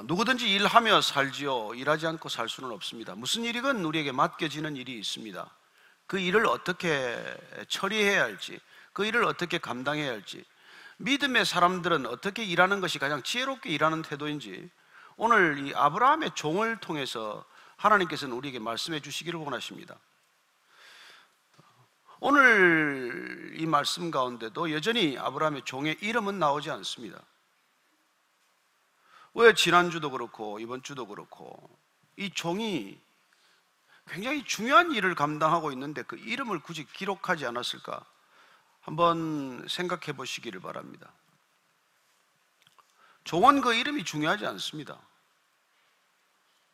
누구든지 일하며 살지요. 일하지 않고 살 수는 없습니다. 무슨 일이건 우리에게 맡겨지는 일이 있습니다. 그 일을 어떻게 처리해야 할지, 그 일을 어떻게 감당해야 할지, 믿음의 사람들은 어떻게 일하는 것이 가장 지혜롭게 일하는 태도인지 오늘 이 아브라함의 종을 통해서 하나님께서는 우리에게 말씀해 주시기를 원하십니다. 오늘 이 말씀 가운데도 여전히 아브라함의 종의 이름은 나오지 않습니다. 왜 지난주도 그렇고 이번 주도 그렇고 이 종이 굉장히 중요한 일을 감당하고 있는데 그 이름을 굳이 기록하지 않았을까? 한번 생각해 보시기를 바랍니다. 종은 그 이름이 중요하지 않습니다.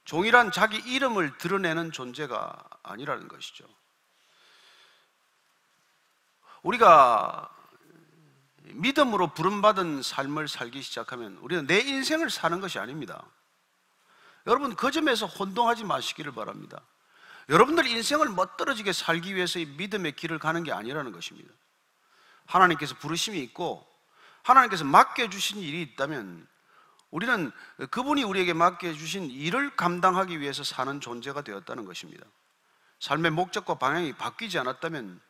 종이란 자기 이름을 드러내는 존재가 아니라는 것이죠. 우리가 믿음으로 부름받은 삶을 살기 시작하면 우리는 내 인생을 사는 것이 아닙니다. 여러분, 그 점에서 혼동하지 마시기를 바랍니다. 여러분들 인생을 멋들어지게 살기 위해서 이 믿음의 길을 가는 게 아니라는 것입니다. 하나님께서 부르심이 있고 하나님께서 맡겨주신 일이 있다면 우리는 그분이 우리에게 맡겨주신 일을 감당하기 위해서 사는 존재가 되었다는 것입니다. 삶의 목적과 방향이 바뀌지 않았다면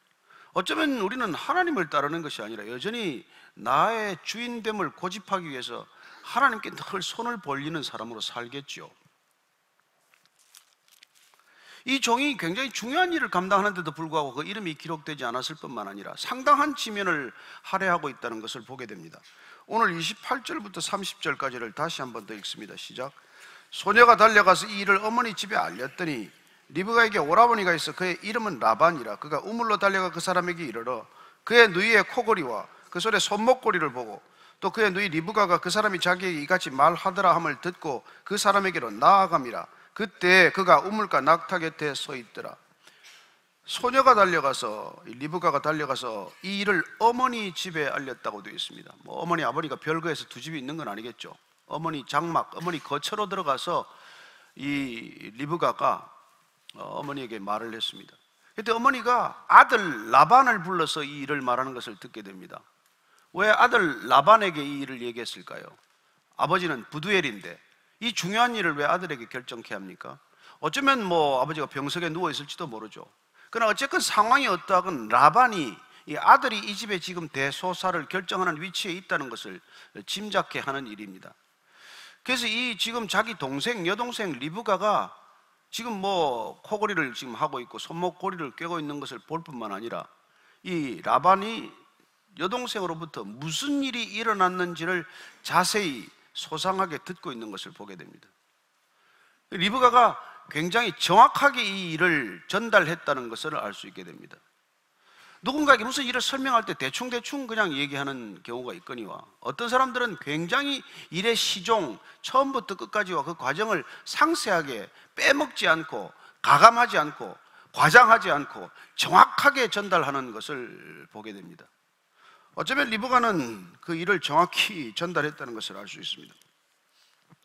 어쩌면 우리는 하나님을 따르는 것이 아니라 여전히 나의 주인됨을 고집하기 위해서 하나님께 늘 손을 벌리는 사람으로 살겠죠. 이 종이 굉장히 중요한 일을 감당하는데도 불구하고 그 이름이 기록되지 않았을 뿐만 아니라 상당한 지면을 할애하고 있다는 것을 보게 됩니다. 오늘 28절부터 30절까지를 다시 한번 더 읽습니다. 시작. 소녀가 달려가서 이 일을 어머니 집에 알렸더니 리브가에게 오라버니가 있어 그의 이름은 라반이라. 그가 우물로 달려가 그 사람에게 이르러 그의 누이의 코골이와 그 손에 손목고리를 보고 또 그의 누이 리브가가 그 사람이 자기에게 이같이 말하더라 함을 듣고 그 사람에게로 나아감이라. 그때 그가 우물가 낙타 곁에 서 있더라. 소녀가 달려가서, 리브가가 달려가서 이 일을 어머니 집에 알렸다고 되어 있습니다. 어머니 아버니가 별거에서 두 집이 있는 건 아니겠죠. 어머니 장막, 어머니 거처로 들어가서 이 리브가가 어머니에게 말을 했습니다. 그때 어머니가 아들 라반을 불러서 이 일을 말하는 것을 듣게 됩니다. 왜 아들 라반에게 이 일을 얘기했을까요? 아버지는 부두엘인데 이 중요한 일을 왜 아들에게 결정케 합니까? 어쩌면 아버지가 병석에 누워 있을지도 모르죠. 그러나 어쨌건 상황이 어떠하건 라반이 이 아들이 이 집에 지금 대소사를 결정하는 위치에 있다는 것을 짐작케 하는 일입니다. 그래서 이 지금 자기 동생, 여동생 리브가가 지금 코골이를 지금 하고 있고 손목고리를 꿰고 있는 것을 볼 뿐만 아니라 이 라반이 여동생으로부터 무슨 일이 일어났는지를 자세히 소상하게 듣고 있는 것을 보게 됩니다. 리브가가 굉장히 정확하게 이 일을 전달했다는 것을 알 수 있게 됩니다. 누군가에게 무슨 일을 설명할 때 대충대충 그냥 얘기하는 경우가 있거니와 어떤 사람들은 굉장히 일의 시종, 처음부터 끝까지와 그 과정을 상세하게 빼먹지 않고 가감하지 않고 과장하지 않고 정확하게 전달하는 것을 보게 됩니다. 어쩌면 리브가는 그 일을 정확히 전달했다는 것을 알 수 있습니다.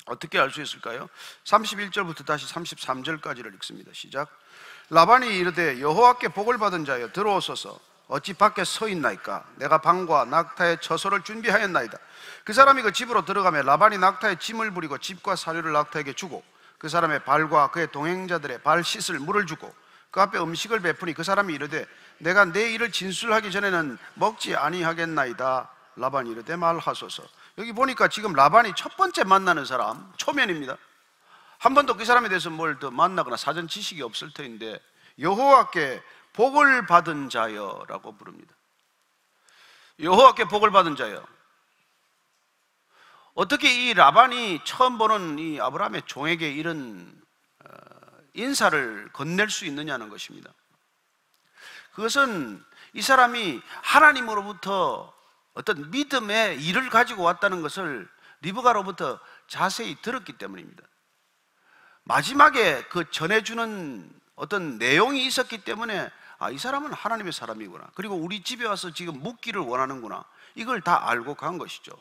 어떻게 알 수 있을까요? 31절부터 다시 33절까지를 읽습니다. 시작. 라반이 이르되 여호와께 복을 받은 자여 들어오소서. 어찌 밖에 서 있나이까? 내가 방과 낙타의 처소를 준비하였나이다. 그 사람이 그 집으로 들어가며 라반이 낙타의 짐을 부리고 집과 사료를 낙타에게 주고 그 사람의 발과 그의 동행자들의 발 씻을 물을 주고 그 앞에 음식을 베푸니 그 사람이 이르되 내가 내 일을 진술하기 전에는 먹지 아니하겠나이다. 라반이 이르되 말하소서. 여기 보니까 지금 라반이 첫 번째 만나는 사람, 초면입니다. 한 번도 그 사람에 대해서 뭘 더 만나거나 사전 지식이 없을 터인데 여호와께 복을 받은 자여라고 부릅니다. 여호와께 복을 받은 자여. 어떻게 이 라반이 처음 보는 이 아브라함의 종에게 이런 인사를 건넬 수 있느냐는 것입니다. 그것은 이 사람이 하나님으로부터 어떤 믿음의 일을 가지고 왔다는 것을 리브가로부터 자세히 들었기 때문입니다. 마지막에 그 전해주는 어떤 내용이 있었기 때문에 이 사람은 하나님의 사람이구나, 그리고 우리 집에 와서 지금 묵기를 원하는구나, 이걸 다 알고 간 것이죠.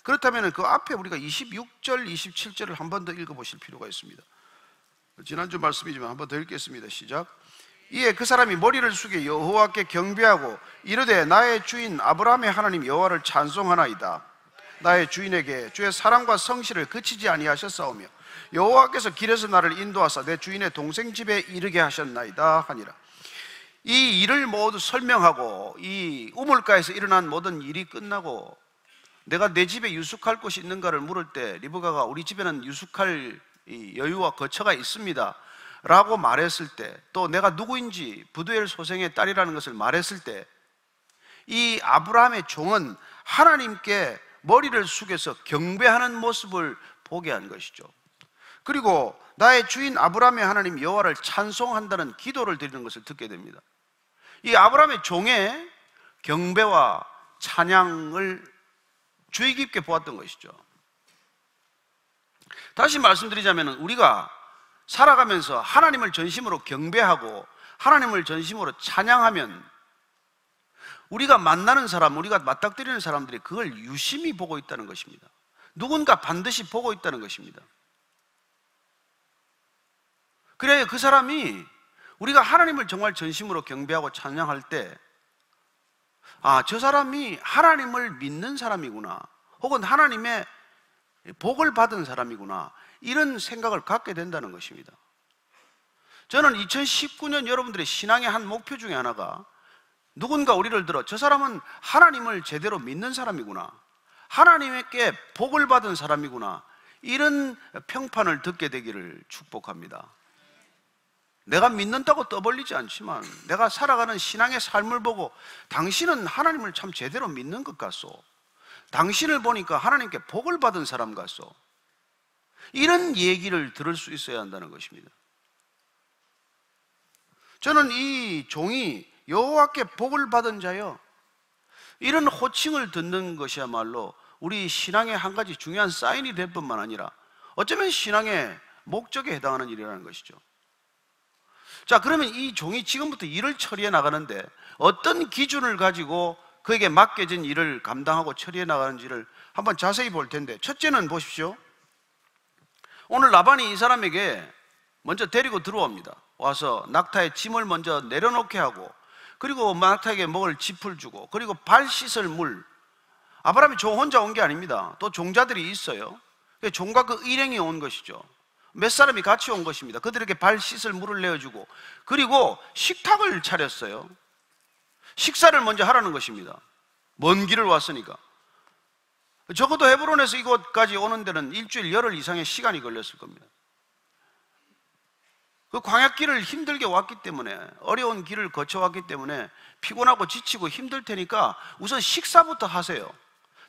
그렇다면 그 앞에 우리가 26절, 27절을 한 번 더 읽어보실 필요가 있습니다. 지난주 말씀이지만 한 번 더 읽겠습니다. 시작. 이에 그 사람이 머리를 숙여 여호와께 경배하고 이르되 나의 주인 아브라함의 하나님 여호와를 찬송하나이다. 나의 주인에게 주의 사랑과 성실을 그치지 아니하셨사오며 여호와께서 길에서 나를 인도하사 내 주인의 동생 집에 이르게 하셨나이다 하니라. 이 일을 모두 설명하고 이 우물가에서 일어난 모든 일이 끝나고 내가 내 집에 유숙할 곳이 있는가를 물을 때 리브가가 우리 집에는 유숙할 여유와 거처가 있습니다 라고 말했을 때, 또 내가 누구인지 부두엘 소생의 딸이라는 것을 말했을 때, 이 아브라함의 종은 하나님께 머리를 숙여서 경배하는 모습을 보게 한 것이죠. 그리고 나의 주인 아브라함의 하나님 여호와를 찬송한다는 기도를 드리는 것을 듣게 됩니다. 이 아브라함의 종의 경배와 찬양을 주의 깊게 보았던 것이죠. 다시 말씀드리자면 우리가 살아가면서 하나님을 전심으로 경배하고 하나님을 전심으로 찬양하면 우리가 만나는 사람, 우리가 맞닥뜨리는 사람들이 그걸 유심히 보고 있다는 것입니다. 누군가 반드시 보고 있다는 것입니다. 그래야 그 사람이 우리가 하나님을 정말 전심으로 경배하고 찬양할 때, 아, 저 사람이 하나님을 믿는 사람이구나, 혹은 하나님의 복을 받은 사람이구나, 이런 생각을 갖게 된다는 것입니다. 저는 2019년 여러분들의 신앙의 한 목표 중에 하나가 누군가 우리를 들어 저 사람은 하나님을 제대로 믿는 사람이구나, 하나님께 복을 받은 사람이구나, 이런 평판을 듣게 되기를 축복합니다. 내가 믿는다고 떠벌리지 않지만 내가 살아가는 신앙의 삶을 보고 당신은 하나님을 참 제대로 믿는 것 같소, 당신을 보니까 하나님께 복을 받은 사람 같소, 이런 얘기를 들을 수 있어야 한다는 것입니다. 저는 이 종이 여호와께 복을 받은 자여, 이런 호칭을 듣는 것이야말로 우리 신앙의 한 가지 중요한 사인이 될 뿐만 아니라 어쩌면 신앙의 목적에 해당하는 일이라는 것이죠. 자, 그러면 이 종이 지금부터 일을 처리해 나가는데 어떤 기준을 가지고 그에게 맡겨진 일을 감당하고 처리해 나가는지를 한번 자세히 볼 텐데, 첫째는 보십시오. 오늘 라반이 이 사람에게 먼저 데리고 들어옵니다. 와서 낙타의 짐을 먼저 내려놓게 하고, 그리고 낙타에게 먹을 짚을 주고, 그리고 발 씻을 물. 아브라함이 종 혼자 온 게 아닙니다. 또 종자들이 있어요. 종과 그 일행이 온 것이죠. 몇 사람이 같이 온 것입니다. 그들에게 발 씻을 물을 내어주고, 그리고 식탁을 차렸어요. 식사를 먼저 하라는 것입니다. 먼 길을 왔으니까. 적어도 헤브론에서 이곳까지 오는 데는 일주일, 열흘 이상의 시간이 걸렸을 겁니다. 그 광야길을 힘들게 왔기 때문에, 어려운 길을 거쳐왔기 때문에 피곤하고 지치고 힘들 테니까 우선 식사부터 하세요.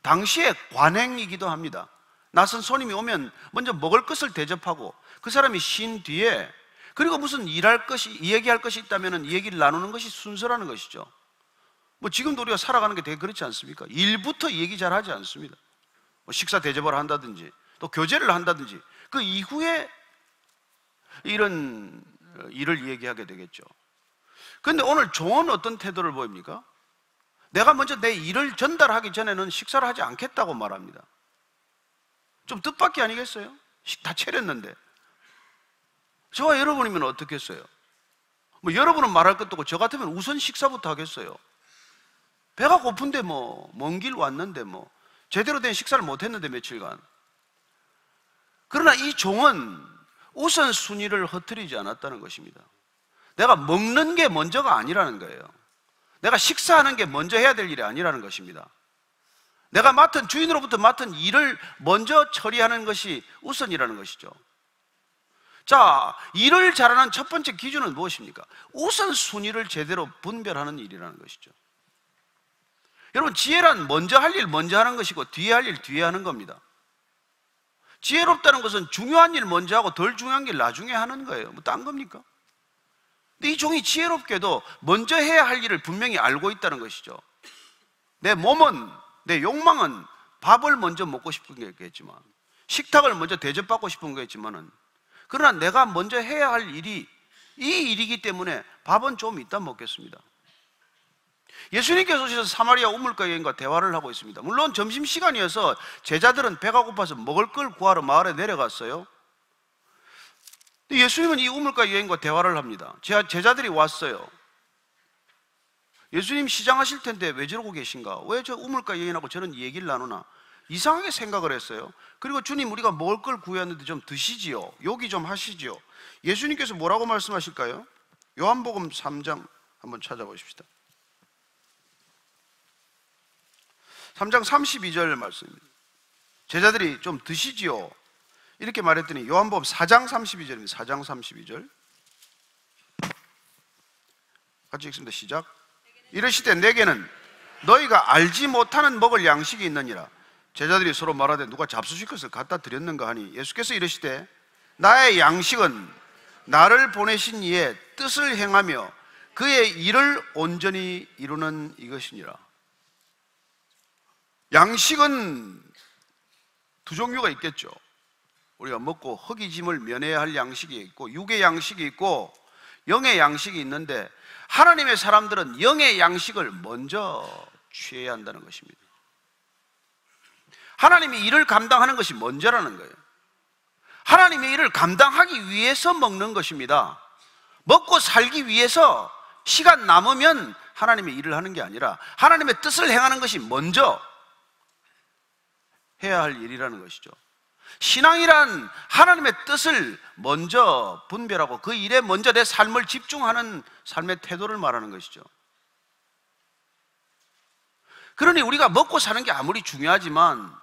당시에 관행이기도 합니다. 낯선 손님이 오면 먼저 먹을 것을 대접하고 그 사람이 쉰 뒤에, 그리고 무슨 일할 것이, 얘기할 것이 있다면 얘기를 나누는 것이 순서라는 것이죠. 뭐 지금도 우리가 살아가는 게 되게 그렇지 않습니까? 일부터 얘기 잘 하지 않습니다. 뭐 식사 대접을 한다든지 또 교제를 한다든지 그 이후에 이런 일을 얘기하게 되겠죠. 그런데 오늘 종은 어떤 태도를 보입니까? 내가 먼저 내 일을 전달하기 전에는 식사를 하지 않겠다고 말합니다. 좀 뜻밖이 아니겠어요? 다 차렸는데. 저와 여러분이면 어떻겠어요? 뭐 여러분은 말할 것도 없고 저 같으면 우선 식사부터 하겠어요. 배가 고픈데 뭐 먼 길 왔는데 뭐 제대로 된 식사를 못 했는데 며칠간. 그러나 이 종은 우선순위를 흐트리지 않았다는 것입니다. 내가 먹는 게 먼저가 아니라는 거예요. 내가 식사하는 게 먼저 해야 될 일이 아니라는 것입니다. 내가 맡은, 주인으로부터 맡은 일을 먼저 처리하는 것이 우선이라는 것이죠. 자, 일을 잘하는 첫 번째 기준은 무엇입니까? 우선순위를 제대로 분별하는 일이라는 것이죠. 여러분, 지혜란 먼저 할 일 먼저 하는 것이고 뒤에 할 일 뒤에 하는 겁니다. 지혜롭다는 것은 중요한 일 먼저 하고 덜 중요한 일 나중에 하는 거예요. 뭐 딴 겁니까? 근데 이 종이 지혜롭게도 먼저 해야 할 일을 분명히 알고 있다는 것이죠. 내 몸은, 내 욕망은 밥을 먼저 먹고 싶은 거겠지만, 식탁을 먼저 대접받고 싶은 거겠지만은, 그러나 내가 먼저 해야 할 일이 이 일이기 때문에 밥은 좀 이따 먹겠습니다. 예수님께서 오셔서 사마리아 우물가 여인과 대화를 하고 있습니다. 물론 점심시간이어서 제자들은 배가 고파서 먹을 걸 구하러 마을에 내려갔어요. 예수님은 이 우물가 여인과 대화를 합니다. 제자들이 왔어요. 예수님 시장하실 텐데 왜 저러고 계신가? 왜 저 우물가 여인하고 저런 얘기를 나누나? 이상하게 생각을 했어요. 그리고 주님, 우리가 먹을 걸 구했는데 좀 드시지요, 요기 좀 하시지요. 예수님께서 뭐라고 말씀하실까요? 요한복음 3장 한번 찾아보십시다. 3장 32절 말씀입니다. 제자들이 좀 드시지요 이렇게 말했더니 요한복음 4장 32절입니다. 4장 32절 같이 읽습니다. 시작. 이르시되 내게는 너희가 알지 못하는 먹을 양식이 있느니라. 제자들이 서로 말하되 누가 잡수실 것을 갖다 드렸는가 하니 예수께서 이르시되 나의 양식은 나를 보내신 이의 뜻을 행하며 그의 일을 온전히 이루는 이것이니라. 양식은 두 종류가 있겠죠. 우리가 먹고 허기짐을 면해야 할 양식이 있고 육의 양식이 있고 영의 양식이 있는데, 하나님의 사람들은 영의 양식을 먼저 취해야 한다는 것입니다. 하나님이 일을 감당하는 것이 먼저라는 거예요. 하나님의 일을 감당하기 위해서 먹는 것입니다. 먹고 살기 위해서 시간 남으면 하나님의 일을 하는 게 아니라 하나님의 뜻을 행하는 것이 먼저 해야 할 일이라는 것이죠. 신앙이란 하나님의 뜻을 먼저 분별하고 그 일에 먼저 내 삶을 집중하는 삶의 태도를 말하는 것이죠. 그러니 우리가 먹고 사는 게 아무리 중요하지만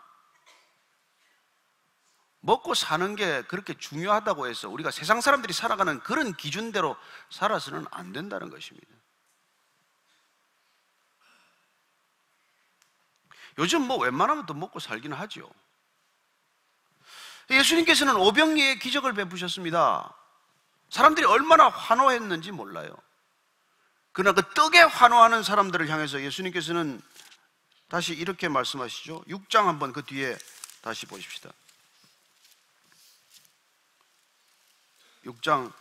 먹고 사는 게 그렇게 중요하다고 해서 우리가 세상 사람들이 살아가는 그런 기준대로 살아서는 안 된다는 것입니다. 요즘 뭐 웬만하면 또 먹고 살기는 하죠. 예수님께서는 오병이의 기적을 베푸셨습니다. 사람들이 얼마나 환호했는지 몰라요. 그러나 그 떡에 환호하는 사람들을 향해서 예수님께서는 다시 이렇게 말씀하시죠. 6장 한번 그 뒤에 다시 보십시다. 6장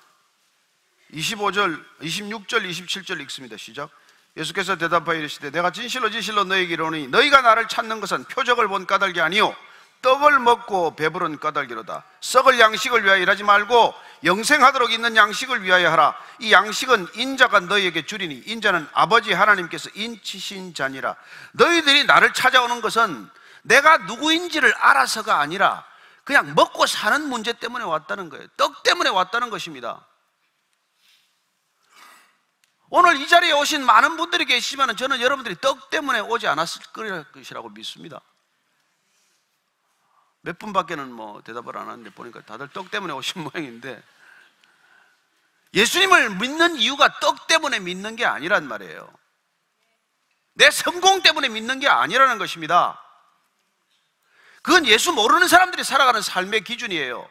25절, 26절, 27절 읽습니다. 시작. 예수께서 대답하여 이르시되 내가 진실로 진실로 너희에게 이르노니 너희가 나를 찾는 것은 표적을 본 까닭이 아니요 떡을 먹고 배부른 까닭이로다. 썩을 양식을 위하여 일하지 말고 영생하도록 있는 양식을 위하여 하라. 이 양식은 인자가 너희에게 주리니 인자는 아버지 하나님께서 인치신 자니라. 너희들이 나를 찾아오는 것은 내가 누구인지를 알아서가 아니라 그냥 먹고 사는 문제 때문에 왔다는 거예요. 떡 때문에 왔다는 것입니다. 오늘 이 자리에 오신 많은 분들이 계시지만 저는 여러분들이 떡 때문에 오지 않았을 것이라고 믿습니다. 몇 분밖에는 뭐 대답을 안 하는데 보니까 다들 떡 때문에 오신 모양인데, 예수님을 믿는 이유가 떡 때문에 믿는 게 아니란 말이에요. 내 성공 때문에 믿는 게 아니라는 것입니다. 그건 예수 모르는 사람들이 살아가는 삶의 기준이에요.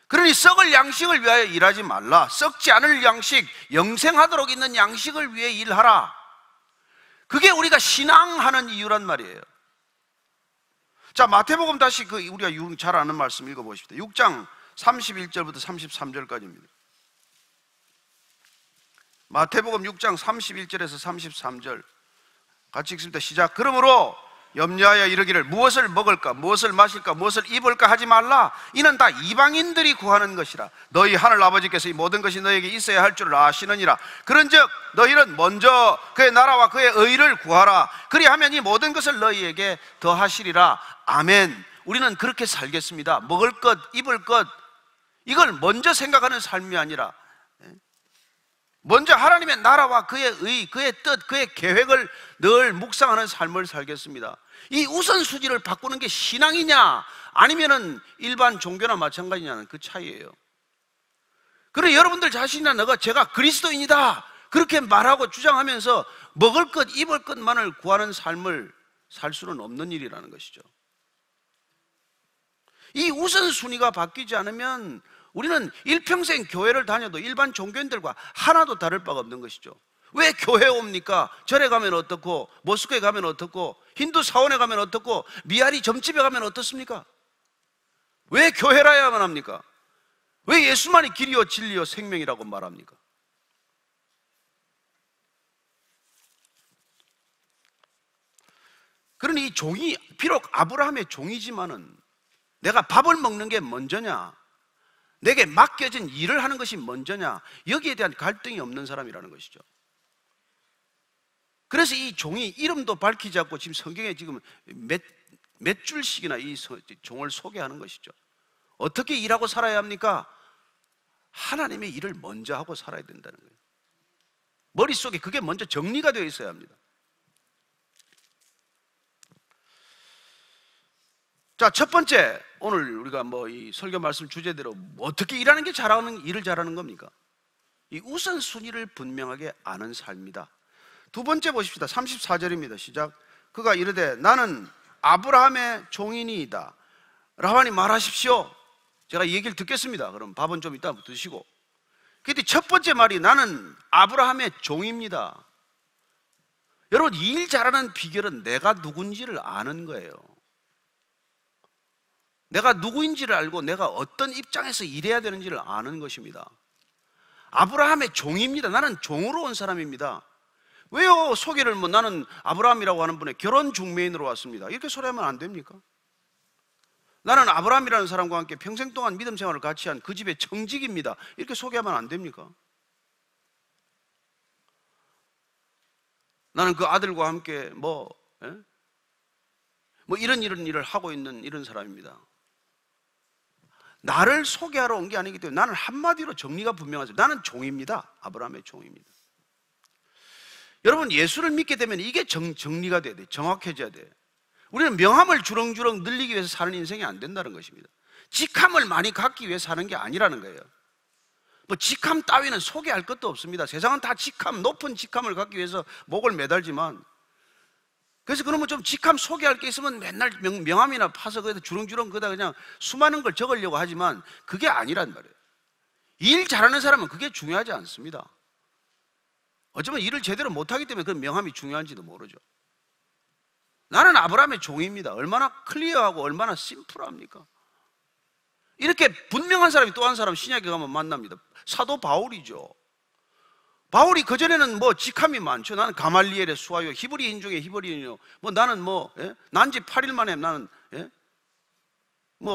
그러니 썩을 양식을 위하여 일하지 말라. 썩지 않을 양식, 영생하도록 있는 양식을 위해 일하라. 그게 우리가 신앙하는 이유란 말이에요. 자, 마태복음 다시 우리가 잘 아는 말씀 읽어보십시다. 6장 31절부터 33절까지입니다. 마태복음 6장 31절에서 33절 같이 읽습니다. 시작. 그러므로 염려하여 이르기를 무엇을 먹을까 무엇을 마실까 무엇을 입을까 하지 말라. 이는 다 이방인들이 구하는 것이라. 너희 하늘 아버지께서 이 모든 것이 너에게 있어야 할 줄 아시느니라. 그런즉 너희는 먼저 그의 나라와 그의 의를 구하라. 그리하면 이 모든 것을 너희에게 더하시리라. 아멘. 우리는 그렇게 살겠습니다. 먹을 것 입을 것 이걸 먼저 생각하는 삶이 아니라 먼저 하나님의 나라와 그의 의, 그의 뜻, 그의 계획을 늘 묵상하는 삶을 살겠습니다. 이 우선순위를 바꾸는 게 신앙이냐 아니면은 일반 종교나 마찬가지냐는 그 차이예요. 그래 여러분들 자신이나 제가 그리스도인이다 그렇게 말하고 주장하면서 먹을 것 입을 것만을 구하는 삶을 살 수는 없는 일이라는 것이죠. 이 우선순위가 바뀌지 않으면 우리는 일평생 교회를 다녀도 일반 종교인들과 하나도 다를 바가 없는 것이죠. 왜 교회에 옵니까? 절에 가면 어떻고 모스크에 가면 어떻고 힌두 사원에 가면 어떻고 미아리 점집에 가면 어떻습니까? 왜 교회라야만 합니까? 왜 예수만이 길이요 진리요 생명이라고 말합니까? 그러니 이 종이 비록 아브라함의 종이지만은 내가 밥을 먹는 게 먼저냐 내게 맡겨진 일을 하는 것이 먼저냐 여기에 대한 갈등이 없는 사람이라는 것이죠. 그래서 이 종이 이름도 밝히지 않고 지금 성경에 지금 몇 줄씩이나 이 종을 소개하는 것이죠. 어떻게 일하고 살아야 합니까? 하나님의 일을 먼저 하고 살아야 된다는 거예요. 머릿속에 그게 먼저 정리가 되어 있어야 합니다. 자, 첫 번째, 오늘 우리가 이 설교 말씀 주제대로 어떻게 일하는 게 일을 잘하는 겁니까? 이 우선순위를 분명하게 아는 삶이다. 두 번째 보십시다. 34절입니다. 시작. 그가 이르되 나는 아브라함의 종이니이다. 라반이 말하십시오. 제가 이 얘기를 듣겠습니다. 그럼 밥은 좀 이따 드시고. 근데 첫 번째 말이 나는 아브라함의 종입니다. 여러분, 일 잘하는 비결은 내가 누군지를 아는 거예요. 내가 누구인지를 알고 내가 어떤 입장에서 일해야 되는지를 아는 것입니다. 아브라함의 종입니다. 나는 종으로 온 사람입니다. 왜요? 소개를 나는 아브라함이라고 하는 분의 결혼 중매인으로 왔습니다. 이렇게 소리하면 안 됩니까? 나는 아브라함이라는 사람과 함께 평생 동안 믿음 생활을 같이 한 그 집의 청직입니다. 이렇게 소개하면 안 됩니까? 나는 그 아들과 함께 이런 일을 하고 있는 이런 사람입니다. 나를 소개하러 온 게 아니기 때문에 나는 한마디로 정리가 분명하죠. 나는 종입니다. 아브라함의 종입니다. 여러분, 예수를 믿게 되면 이게 정리가 돼야 돼요. 정확해져야 돼요. 우리는 명함을 주렁주렁 늘리기 위해서 사는 인생이 안 된다는 것입니다. 직함을 많이 갖기 위해 사는 게 아니라는 거예요. 직함 따위는 소개할 것도 없습니다. 세상은 다 높은 직함을 갖기 위해서 목을 매달지만, 그래서 그러면 좀 직함 소개할 게 있으면 맨날 명함이나 파서 거기다 주렁주렁 거기다 그냥 수많은 걸 적으려고 하지만 그게 아니란 말이에요. 일 잘하는 사람은 그게 중요하지 않습니다. 어쩌면 일을 제대로 못하기 때문에 그 명함이 중요한지도 모르죠. 나는 아브라함의 종입니다. 얼마나 클리어하고 얼마나 심플합니까? 이렇게 분명한 사람이 또 한 사람 신약에 가면 만납니다. 사도 바울이죠. 바울이 그전에는 직함이 많죠. 나는 가말리엘의 수하요, 히브리인 중에 히브리인이요. 나는 난지 8일 만에 나는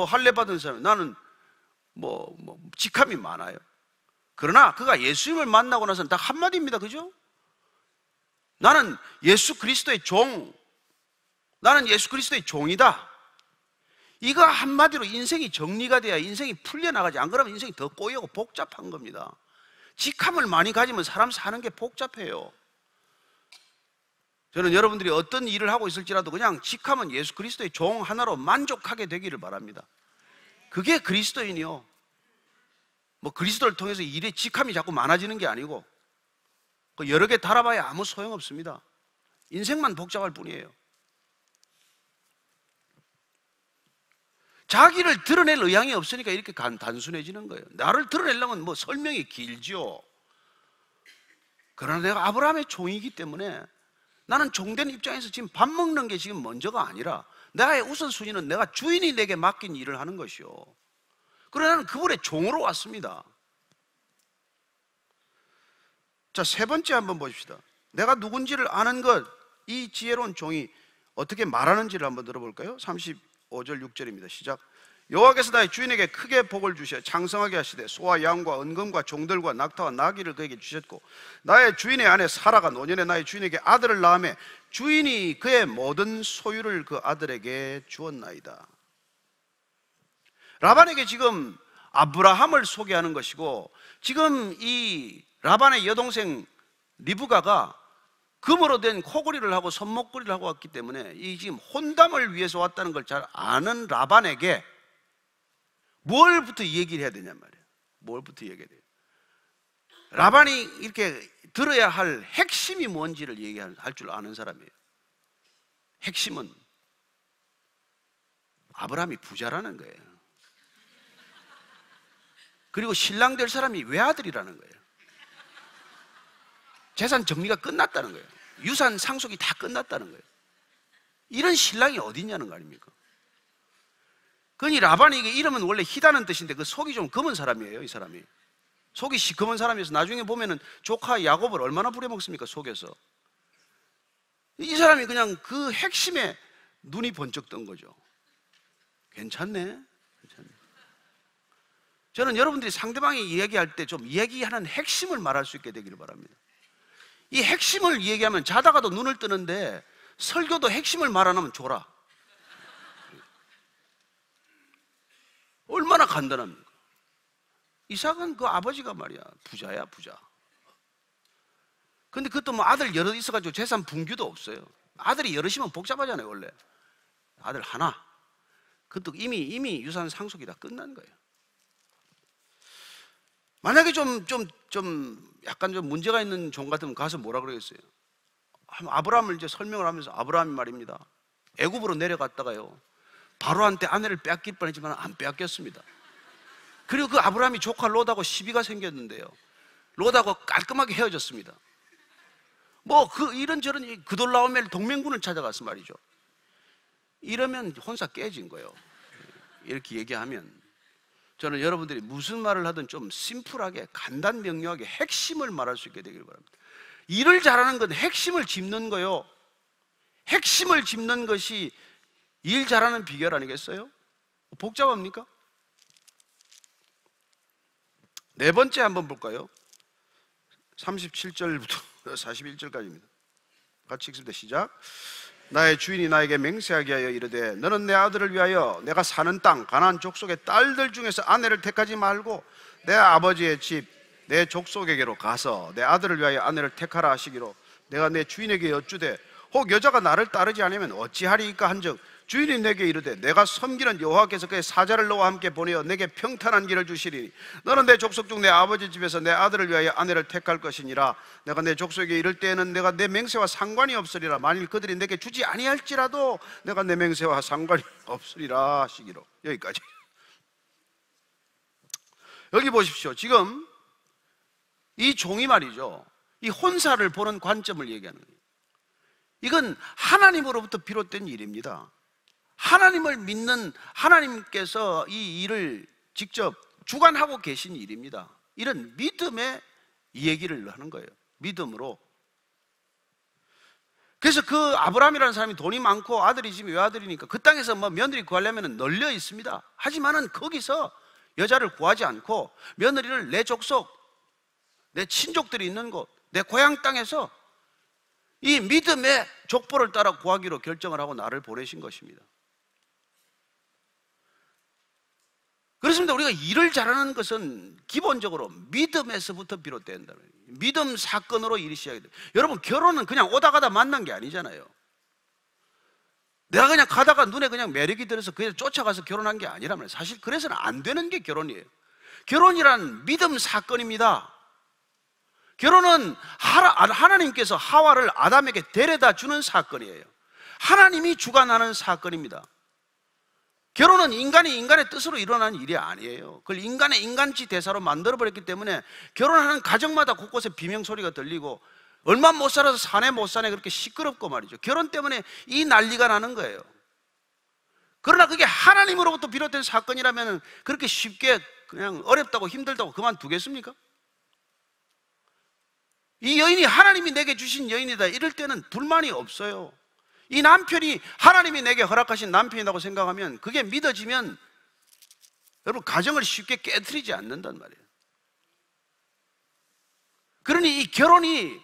할례 받은 사람, 나는 직함이 많아요. 그러나 그가 예수님을 만나고 나서는 딱 한마디입니다. 그죠? 나는 예수 그리스도의 종, 나는 예수 그리스도의 종이다. 이거 한마디로 인생이 정리가 돼야 인생이 풀려나가지. 안 그러면 인생이 더 꼬이고 복잡한 겁니다. 직함을 많이 가지면 사람 사는 게 복잡해요. 저는 여러분들이 어떤 일을 하고 있을지라도 그냥 직함은 예수 그리스도의 종 하나로 만족하게 되기를 바랍니다. 그게 그리스도인이요. 그리스도를 통해서 일에 직함이 자꾸 많아지는 게 아니고 여러 개 달아봐야 아무 소용없습니다. 인생만 복잡할 뿐이에요. 자기를 드러낼 의향이 없으니까 이렇게 단순해지는 거예요. 나를 드러내려면 설명이 길죠. 그러나 내가 아브라함의 종이기 때문에 나는 종된 입장에서 지금 밥 먹는 게 지금 먼저가 아니라 나의 우선순위는 내가 주인이 내게 맡긴 일을 하는 것이요. 그러나 나는 그분의 종으로 왔습니다. 자, 세 번째 한번 보십시다. 내가 누군지를 아는 것, 이 지혜로운 종이 어떻게 말하는지를 한번 들어볼까요? 35절 6절입니다. 시작. 여호와께서 나의 주인에게 크게 복을 주셔 장성하게 하시되 소와 양과 은금과 종들과 낙타와 나귀를 그에게 주셨고 나의 주인의 아내 사라가 노년에 나의 주인에게 아들을 낳으매 주인이 그의 모든 소유를 그 아들에게 주었나이다. 라반에게 지금 아브라함을 소개하는 것이고, 지금 이 라반의 여동생 리브가가 금으로 된 코걸이를 하고 손목걸이를 하고 왔기 때문에 이 지금 혼담을 위해서 왔다는 걸 잘 아는 라반에게 뭘부터 얘기를 해야 되냔 말이에요. 뭘부터 얘기해야 돼요? 라반이 이렇게 들어야 할 핵심이 뭔지를 얘기할 줄 아는 사람이에요. 핵심은 아브라함이 부자라는 거예요. 그리고 신랑 될 사람이 외아들이라는 거예요. 재산 정리가 끝났다는 거예요. 유산 상속이 다 끝났다는 거예요. 이런 신랑이 어디 있냐는 거 아닙니까? 그러니 라반이 이름은 원래 희다는 뜻인데 그 속이 좀 검은 사람이에요. 이 사람이 속이 시커먼 사람이어서 나중에 보면은 조카 야곱을 얼마나 부려먹습니까? 속에서. 이 사람이 그냥 그 핵심에 눈이 번쩍 뜬 거죠. 괜찮네. 괜찮네. 저는 여러분들이 상대방이 이야기할 때 좀 이야기하는 핵심을 말할 수 있게 되기를 바랍니다. 이 핵심을 얘기하면 자다가도 눈을 뜨는데 설교도 핵심을 말 안 하면 줘라. 얼마나 간단합니까? 이삭은 그 아버지가 말이야 부자야, 부자. 근데 그것도 뭐 아들 여럿 있어가지고 재산 분규도 없어요. 아들이 여럿이면 복잡하잖아요. 원래 아들 하나, 그것도 이미 유산 상속이 다 끝난 거예요. 만약에 좀 약간 좀 문제가 있는 종 같으면 가서 뭐라 그러겠어요? 아브라함을 이제 설명을 하면서, 아브라함이 말입니다, 애굽으로 내려갔다가요 바로한테 아내를 빼앗길 뻔했지만 안 빼앗겼습니다. 그리고 그 아브라함이 조카 롯하고 시비가 생겼는데요, 롯하고 깔끔하게 헤어졌습니다. 뭐 이런저런 그돌라오멜 동맹군을 찾아가서 말이죠. 이러면 혼사 깨진 거예요. 이렇게 얘기하면 저는 여러분들이 무슨 말을 하든 좀 심플하게 간단 명료하게 핵심을 말할 수 있게 되길 바랍니다. 일을 잘하는 건 핵심을 짚는 거요. 핵심을 짚는 것이 일 잘하는 비결 아니겠어요? 복잡합니까? 네 번째 한번 볼까요? 37절부터 41절까지입니다. 같이 읽습니다. 시작. 나의 주인이 나에게 맹세하게 하여 이르되 너는 내 아들을 위하여 내가 사는 땅 가나안 족속의 딸들 중에서 아내를 택하지 말고 내 아버지의 집 내 족속에게로 가서 내 아들을 위하여 아내를 택하라 하시기로 내가 내 주인에게 여쭈되 혹 여자가 나를 따르지 않으면 어찌하리이까 한즉 주인이 내게 이르되 내가 섬기는 여호와께서 그의 사자를 너와 함께 보내어 내게 평탄한 길을 주시리니 너는 내 족속 중 내 아버지 집에서 내 아들을 위하여 아내를 택할 것이니라. 내가 내 족속에게 이를 때에는 내가 내 맹세와 상관이 없으리라. 만일 그들이 내게 주지 아니할지라도 내가 내 맹세와 상관이 없으리라 하시기로. 여기까지. 여기 보십시오. 지금 이 종이 말이죠, 이 혼사를 보는 관점을 얘기하는 거예요. 이건 하나님으로부터 비롯된 일입니다. 하나님을 믿는 하나님께서 이 일을 직접 주관하고 계신 일입니다. 이런 믿음의 얘기를 하는 거예요. 믿음으로. 그래서 그 아브라함이라는 사람이 돈이 많고 아들이 지금 외아들이니까 그 땅에서 뭐 며느리 구하려면 널려 있습니다. 하지만은 거기서 여자를 구하지 않고 며느리를 내 족속, 내 친족들이 있는 곳, 내 고향 땅에서 이 믿음의 족보를 따라 구하기로 결정을 하고 나를 보내신 것입니다. 그렇습니다. 우리가 일을 잘하는 것은 기본적으로 믿음에서부터 비롯된다. 믿음 사건으로 일이 시작이 돼요. 여러분, 결혼은 그냥 오다 가다 만난 게 아니잖아요. 내가 그냥 가다가 눈에 그냥 매력이 들어서 그냥 쫓아가서 결혼한 게 아니라면 사실 그래서는 안 되는 게 결혼이에요. 결혼이란 믿음 사건입니다. 결혼은 하나님께서 하와를 아담에게 데려다 주는 사건이에요. 하나님이 주관하는 사건입니다. 결혼은 인간이 인간의 뜻으로 일어나는 일이 아니에요. 그걸 인간의 인간치 대사로 만들어버렸기 때문에 결혼하는 가정마다 곳곳에 비명소리가 들리고 얼마 못 살아서 사네 못 사네 그렇게 시끄럽고 말이죠. 결혼 때문에 이 난리가 나는 거예요. 그러나 그게 하나님으로부터 비롯된 사건이라면 그렇게 쉽게 그냥 어렵다고 힘들다고 그만두겠습니까? 이 여인이 하나님이 내게 주신 여인이다 이럴 때는 불만이 없어요. 이 남편이 하나님이 내게 허락하신 남편이라고 생각하면 그게 믿어지면 여러분 가정을 쉽게 깨트리지 않는단 말이에요. 그러니 이 결혼이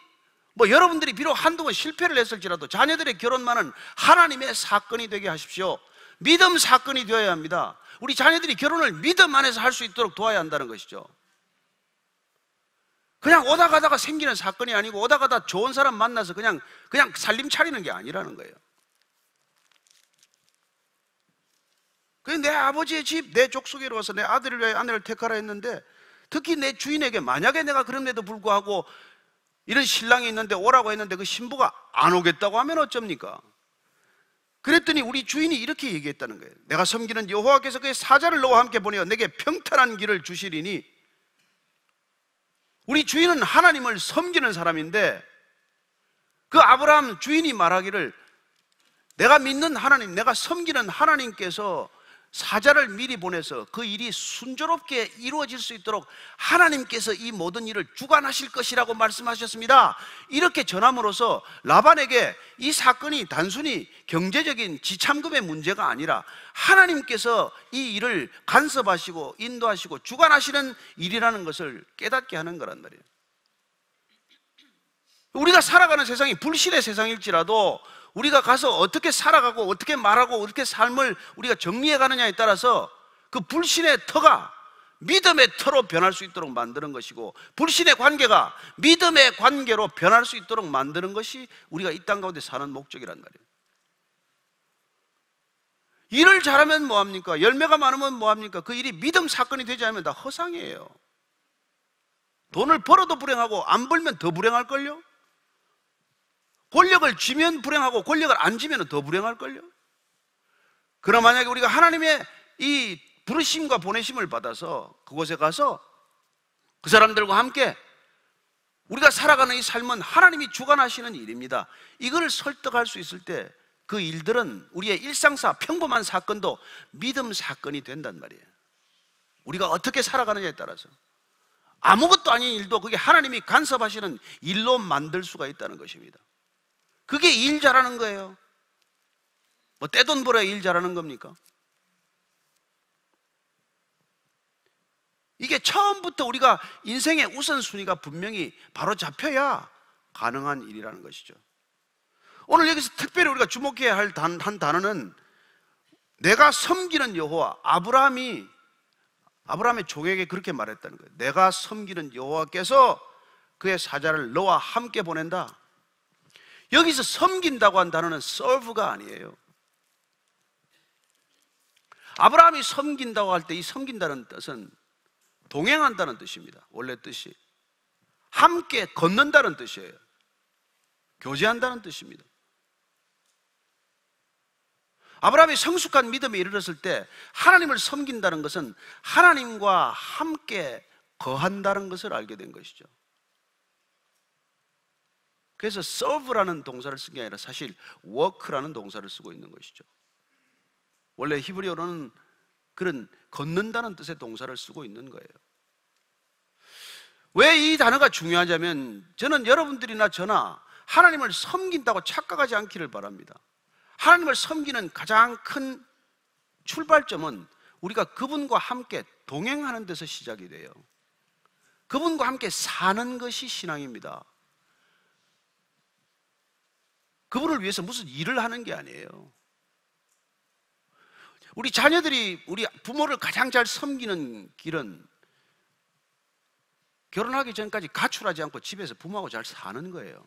뭐 여러분들이 비록 한동안 실패를 했을지라도 자녀들의 결혼만은 하나님의 사건이 되게 하십시오. 믿음 사건이 되어야 합니다. 우리 자녀들이 결혼을 믿음 안에서 할 수 있도록 도와야 한다는 것이죠. 그냥 오다 가다가 생기는 사건이 아니고 오다 가다 좋은 사람 만나서 그냥 살림 차리는 게 아니라는 거예요. 그래서 내 아버지의 집, 내 족속에로 와서 내 아들을 위하여 아내를 택하라 했는데 특히 내 주인에게 만약에 내가 그럼에도 불구하고 이런 신랑이 있는데 오라고 했는데 그 신부가 안 오겠다고 하면 어쩝니까? 그랬더니 우리 주인이 이렇게 얘기했다는 거예요. 내가 섬기는 여호와께서 그의 사자를 너와 함께 보내어 내게 평탄한 길을 주시리니. 우리 주인은 하나님을 섬기는 사람인데 그 아브라함 주인이 말하기를 내가 믿는 하나님, 내가 섬기는 하나님께서 사자를 미리 보내서 그 일이 순조롭게 이루어질 수 있도록 하나님께서 이 모든 일을 주관하실 것이라고 말씀하셨습니다. 이렇게 전함으로써 라반에게 이 사건이 단순히 경제적인 지참금의 문제가 아니라 하나님께서 이 일을 간섭하시고 인도하시고 주관하시는 일이라는 것을 깨닫게 하는 거란 말이에요. 우리가 살아가는 세상이 불신의 세상일지라도 우리가 가서 어떻게 살아가고 어떻게 말하고 어떻게 삶을 우리가 정리해 가느냐에 따라서 그 불신의 터가 믿음의 터로 변할 수 있도록 만드는 것이고, 불신의 관계가 믿음의 관계로 변할 수 있도록 만드는 것이 우리가 이 땅 가운데 사는 목적이란 말이에요. 일을 잘하면 뭐합니까? 열매가 많으면 뭐합니까? 그 일이 믿음 사건이 되지 않으면 다 허상이에요. 돈을 벌어도 불행하고 안 벌면 더 불행할걸요? 권력을 쥐면 불행하고 권력을 안 쥐면 더 불행할걸요? 그럼 만약에 우리가 하나님의 이 부르심과 보내심을 받아서 그곳에 가서 그 사람들과 함께 우리가 살아가는 이 삶은 하나님이 주관하시는 일입니다, 이걸 설득할 수 있을 때 그 일들은 우리의 일상사 평범한 사건도 믿음 사건이 된단 말이에요. 우리가 어떻게 살아가느냐에 따라서 아무것도 아닌 일도 그게 하나님이 간섭하시는 일로 만들 수가 있다는 것입니다. 그게 일 잘하는 거예요. 뭐 떼돈 벌어야 일 잘하는 겁니까? 이게 처음부터 우리가 인생의 우선순위가 분명히 바로 잡혀야 가능한 일이라는 것이죠. 오늘 여기서 특별히 우리가 주목해야 할 한 단어는 내가 섬기는 여호와. 아브라함의 종에게 그렇게 말했다는 거예요. 내가 섬기는 여호와께서 그의 사자를 너와 함께 보낸다. 여기서 섬긴다고 한 단어는 serve가 아니에요. 아브라함이 섬긴다고 할 때 이 섬긴다는 뜻은 동행한다는 뜻입니다. 원래 뜻이 함께 걷는다는 뜻이에요. 교제한다는 뜻입니다. 아브라함이 성숙한 믿음에 이르렀을 때 하나님을 섬긴다는 것은 하나님과 함께 거한다는 것을 알게 된 것이죠. 그래서 serve라는 동사를 쓴 게 아니라 사실 work라는 동사를 쓰고 있는 것이죠. 원래 히브리어로는 그런 걷는다는 뜻의 동사를 쓰고 있는 거예요. 왜 이 단어가 중요하냐면 저는 여러분들이나 저나 하나님을 섬긴다고 착각하지 않기를 바랍니다. 하나님을 섬기는 가장 큰 출발점은 우리가 그분과 함께 동행하는 데서 시작이 돼요. 그분과 함께 사는 것이 신앙입니다. 그분을 위해서 무슨 일을 하는 게 아니에요. 우리 자녀들이 우리 부모를 가장 잘 섬기는 길은 결혼하기 전까지 가출하지 않고 집에서 부모하고 잘 사는 거예요.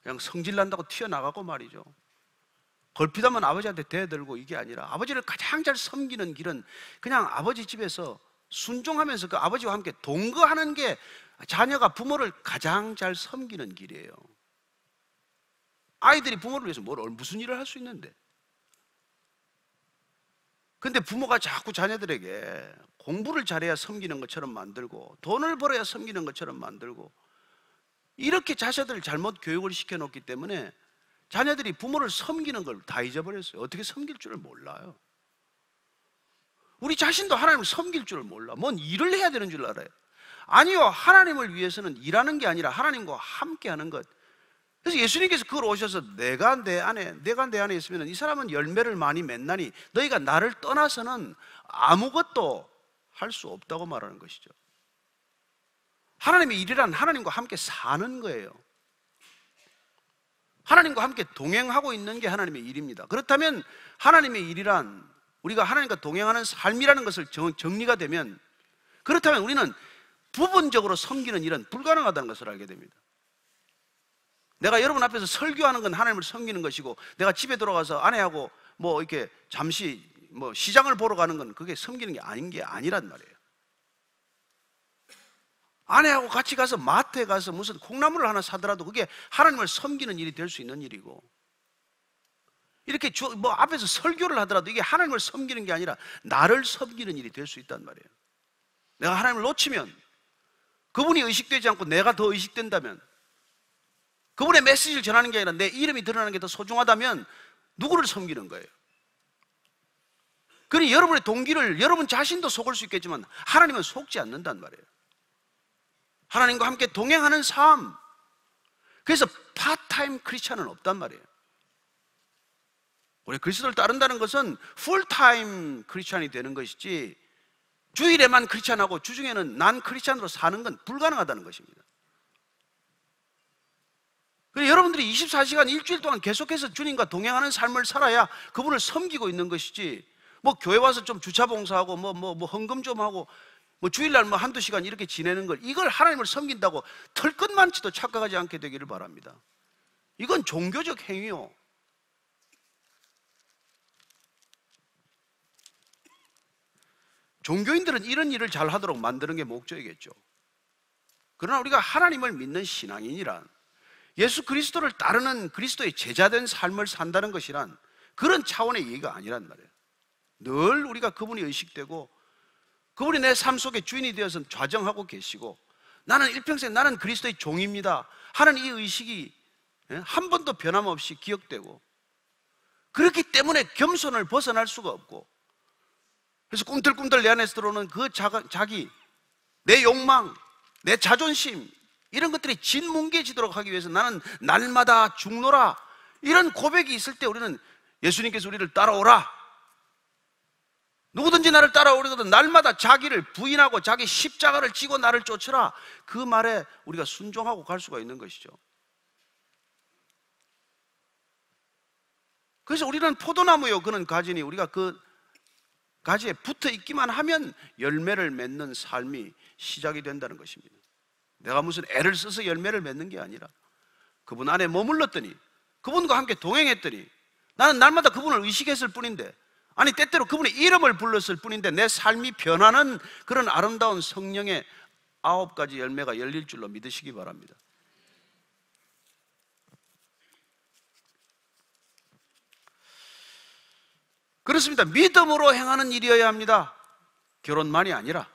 그냥 성질 난다고 튀어나가고 말이죠. 걸핏하면 아버지한테 대들고 이게 아니라 아버지를 가장 잘 섬기는 길은 그냥 아버지 집에서 순종하면서 그 아버지와 함께 동거하는 게 자녀가 부모를 가장 잘 섬기는 길이에요. 아이들이 부모를 위해서 무슨 일을 할 수 있는데. 근데 부모가 자꾸 자녀들에게 공부를 잘해야 섬기는 것처럼 만들고 돈을 벌어야 섬기는 것처럼 만들고 이렇게 자녀들을 잘못 교육을 시켜놓기 때문에 자녀들이 부모를 섬기는 걸 다 잊어버렸어요. 어떻게 섬길 줄을 몰라요. 우리 자신도 하나님을 섬길 줄을 몰라. 뭔 일을 해야 되는 줄 알아요. 아니요, 하나님을 위해서는 일하는 게 아니라 하나님과 함께 하는 것. 그래서 예수님께서 그걸 오셔서 내가 내 안에 있으면 이 사람은 열매를 많이 맺나니 너희가 나를 떠나서는 아무것도 할 수 없다고 말하는 것이죠. 하나님의 일이란 하나님과 함께 사는 거예요. 하나님과 함께 동행하고 있는 게 하나님의 일입니다. 그렇다면 하나님의 일이란 우리가 하나님과 동행하는 삶이라는 것을 정리가 되면, 그렇다면 우리는 부분적으로 섬기는 일은 불가능하다는 것을 알게 됩니다. 내가 여러분 앞에서 설교하는 건 하나님을 섬기는 것이고, 내가 집에 들어가서 아내하고 뭐 이렇게 잠시 뭐 시장을 보러 가는 건 그게 섬기는 게 아닌 게 아니란 말이에요. 아내하고 같이 가서 마트에 가서 무슨 콩나물을 하나 사더라도 그게 하나님을 섬기는 일이 될 수 있는 일이고, 이렇게 뭐 앞에서 설교를 하더라도 이게 하나님을 섬기는 게 아니라 나를 섬기는 일이 될 수 있단 말이에요. 내가 하나님을 놓치면, 그분이 의식되지 않고 내가 더 의식된다면, 그분의 메시지를 전하는 게 아니라 내 이름이 드러나는 게 더 소중하다면 누구를 섬기는 거예요? 그러니 여러분의 동기를 여러분 자신도 속을 수 있겠지만 하나님은 속지 않는단 말이에요. 하나님과 함께 동행하는 삶. 그래서 파트타임 크리스찬은 없단 말이에요. 우리 그리스도를 따른다는 것은 풀타임 크리스찬이 되는 것이지, 주일에만 크리스찬하고 주중에는 난 크리스찬으로 사는 건 불가능하다는 것입니다. 그래서 여러분들이 24시간 일주일 동안 계속해서 주님과 동행하는 삶을 살아야 그분을 섬기고 있는 것이지, 뭐 교회 와서 좀 주차 봉사하고 뭐 헌금 좀 하고 뭐 주일날 뭐 한두 시간 이렇게 지내는 걸, 이걸 하나님을 섬긴다고 털끝만치도 착각하지 않게 되기를 바랍니다. 이건 종교적 행위요. 종교인들은 이런 일을 잘 하도록 만드는 게 목적이겠죠. 그러나 우리가 하나님을 믿는 신앙인이란, 예수 그리스도를 따르는 그리스도의 제자된 삶을 산다는 것이란 그런 차원의 얘기가 아니란 말이에요. 늘 우리가 그분이 의식되고 그분이 내 삶 속의 주인이 되어서 좌정하고 계시고, 나는 일평생 나는 그리스도의 종입니다 하는 이 의식이 한 번도 변함없이 기억되고, 그렇기 때문에 겸손을 벗어날 수가 없고, 그래서 꿈틀꿈틀 내 안에서 들어오는 그 자기, 내 욕망, 내 자존심, 이런 것들이 진뭉개지도록 하기 위해서 나는 날마다 죽노라, 이런 고백이 있을 때 우리는, 예수님께서 우리를 따라오라, 누구든지 나를 따라오려거든 날마다 자기를 부인하고 자기 십자가를 지고 나를 쫓으라, 그 말에 우리가 순종하고 갈 수가 있는 것이죠. 그래서 우리는 포도나무요 그는 가지니, 우리가 그 가지에 붙어 있기만 하면 열매를 맺는 삶이 시작이 된다는 것입니다. 내가 무슨 애를 써서 열매를 맺는 게 아니라 그분 안에 머물렀더니, 그분과 함께 동행했더니, 나는 날마다 그분을 의식했을 뿐인데, 아니 때때로 그분의 이름을 불렀을 뿐인데 내 삶이 변하는 그런 아름다운 성령의 9가지 열매가 열릴 줄로 믿으시기 바랍니다. 그렇습니다. 믿음으로 행하는 일이어야 합니다. 결혼만이 아니라.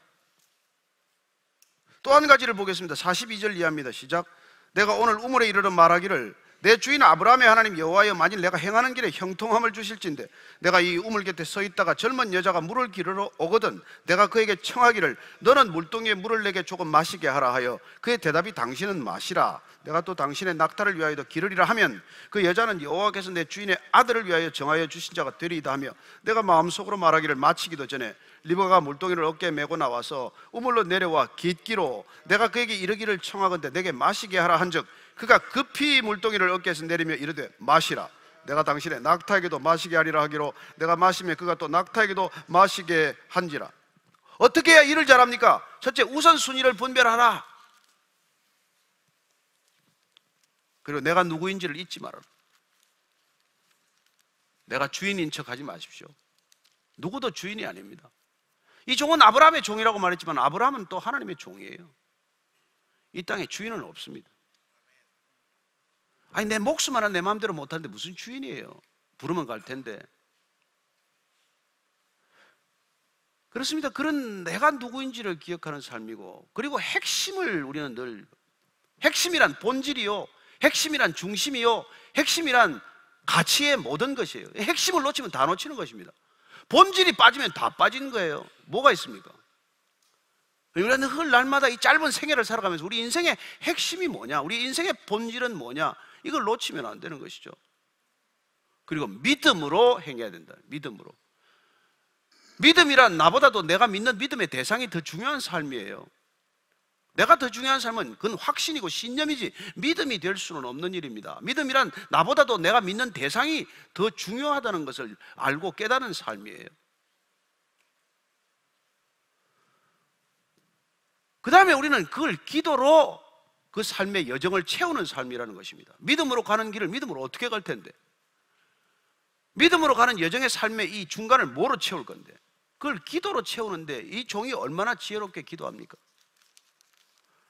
또 한 가지를 보겠습니다. 42절 이하입니다. 시작. 내가 오늘 우물에 이르러 말하기를, 내 주인 아브라함의 하나님 여호와여, 만일 내가 행하는 길에 형통함을 주실진데 내가 이 우물 곁에 서 있다가 젊은 여자가 물을 기르러 오거든 내가 그에게 청하기를, 너는 물동이에 물을 내게 조금 마시게 하라 하여 그의 대답이, 당신은 마시라, 내가 또 당신의 낙타를 위하여도 기르리라 하면, 그 여자는 여호와께서 내 주인의 아들을 위하여 정하여 주신 자가 되리이다 하며, 내가 마음속으로 말하기를 마치기도 전에 리브가가 물동이를 어깨에 메고 나와서 우물로 내려와 깃기로 내가 그에게 이르기를 청하건대 내게 마시게 하라 한즉, 그가 급히 물동이를 어깨에서 내리며 이르되 마시라, 내가 당신의 낙타에게도 마시게 하리라 하기로, 내가 마시며 그가 또 낙타에게도 마시게 한지라. 어떻게 해야 일을 잘합니까? 첫째, 우선순위를 분별하라. 그리고 내가 누구인지를 잊지 말아라. 내가 주인인 척 하지 마십시오. 누구도 주인이 아닙니다. 이 종은 아브라함의 종이라고 말했지만 아브라함은 또 하나님의 종이에요. 이 땅에 주인은 없습니다. 아니 내 목숨 하나 내 마음대로 못하는데 무슨 주인이에요? 부르면 갈 텐데. 그렇습니다. 그런 내가 누구인지를 기억하는 삶이고, 그리고 핵심을 우리는 늘, 핵심이란 본질이요, 핵심이란 중심이요, 핵심이란 가치의 모든 것이에요. 핵심을 놓치면 다 놓치는 것입니다. 본질이 빠지면 다 빠지는 거예요. 뭐가 있습니까? 우리는 늘 날마다 이 짧은 생애를 살아가면서 우리 인생의 핵심이 뭐냐, 우리 인생의 본질은 뭐냐, 이걸 놓치면 안 되는 것이죠. 그리고 믿음으로 행해야 된다. 믿음으로. 믿음이란 나보다도 내가 믿는 믿음의 대상이 더 중요한 삶이에요. 내가 더 중요한 삶은 그건 확신이고 신념이지 믿음이 될 수는 없는 일입니다. 믿음이란 나보다도 내가 믿는 대상이 더 중요하다는 것을 알고 깨닫는 삶이에요. 그 다음에 우리는 그걸 기도로 그 삶의 여정을 채우는 삶이라는 것입니다. 믿음으로 가는 길을 믿음으로 어떻게 갈 텐데, 믿음으로 가는 여정의 삶의 이 중간을 뭐로 채울 건데, 그걸 기도로 채우는데 이 종이 얼마나 지혜롭게 기도합니까?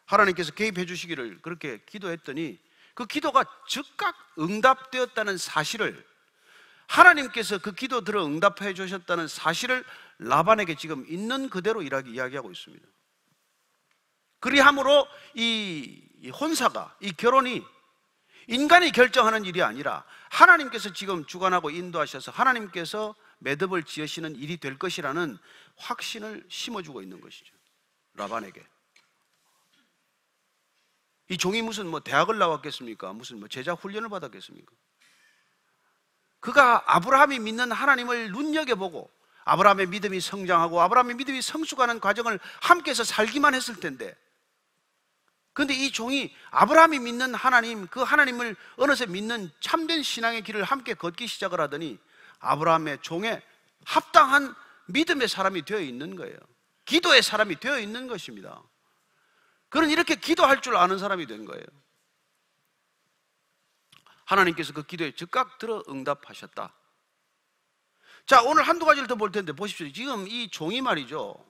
하나님께서 개입해 주시기를 그렇게 기도했더니 그 기도가 즉각 응답되었다는 사실을, 하나님께서 그 기도 들어 응답해 주셨다는 사실을 라반에게 지금 있는 그대로 이야기하고 있습니다. 그리함으로 이 혼사가, 이 결혼이 인간이 결정하는 일이 아니라 하나님께서 지금 주관하고 인도하셔서 하나님께서 매듭을 지으시는 일이 될 것이라는 확신을 심어주고 있는 것이죠. 라반에게. 이 종이 무슨 대학을 나왔겠습니까? 무슨 제자 훈련을 받았겠습니까? 그가 아브라함이 믿는 하나님을 눈여겨보고 아브라함의 믿음이 성장하고 아브라함의 믿음이 성숙하는 과정을 함께해서 살기만 했을 텐데, 그런데 이 종이 아브라함이 믿는 하나님, 그 하나님을 어느새 믿는 참된 신앙의 길을 함께 걷기 시작을 하더니 아브라함의 종에 합당한 믿음의 사람이 되어 있는 거예요. 기도의 사람이 되어 있는 것입니다. 그는 이렇게 기도할 줄 아는 사람이 된 거예요. 하나님께서 그 기도에 즉각 들어 응답하셨다. 자, 오늘 한두 가지를 더 볼 텐데 보십시오. 지금 이 종이 말이죠,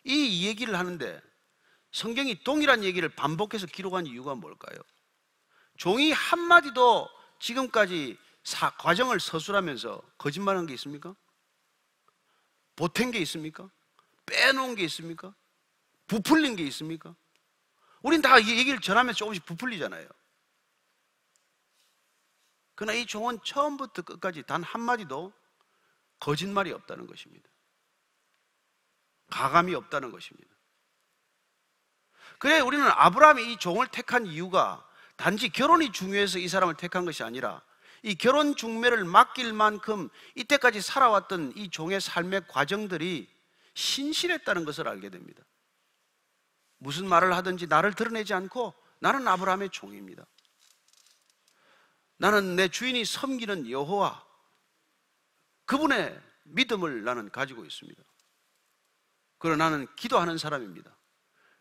이 얘기를 하는데 성경이 동일한 얘기를 반복해서 기록한 이유가 뭘까요? 종이 한마디도 지금까지 과정을 서술하면서 거짓말한 게 있습니까? 보탠 게 있습니까? 빼놓은 게 있습니까? 부풀린 게 있습니까? 우린 다 이 얘기를 전하면서 조금씩 부풀리잖아요. 그러나 이 종은 처음부터 끝까지 단 한마디도 거짓말이 없다는 것입니다. 가감이 없다는 것입니다. 그래, 우리는 아브라함이 이 종을 택한 이유가 단지 결혼이 중요해서 이 사람을 택한 것이 아니라 이 결혼 중매를 맡길 만큼 이때까지 살아왔던 이 종의 삶의 과정들이 신실했다는 것을 알게 됩니다. 무슨 말을 하든지 나를 드러내지 않고 나는 아브라함의 종입니다. 나는 내 주인이 섬기는 여호와, 그분의 믿음을 나는 가지고 있습니다. 그러나 나는 기도하는 사람입니다.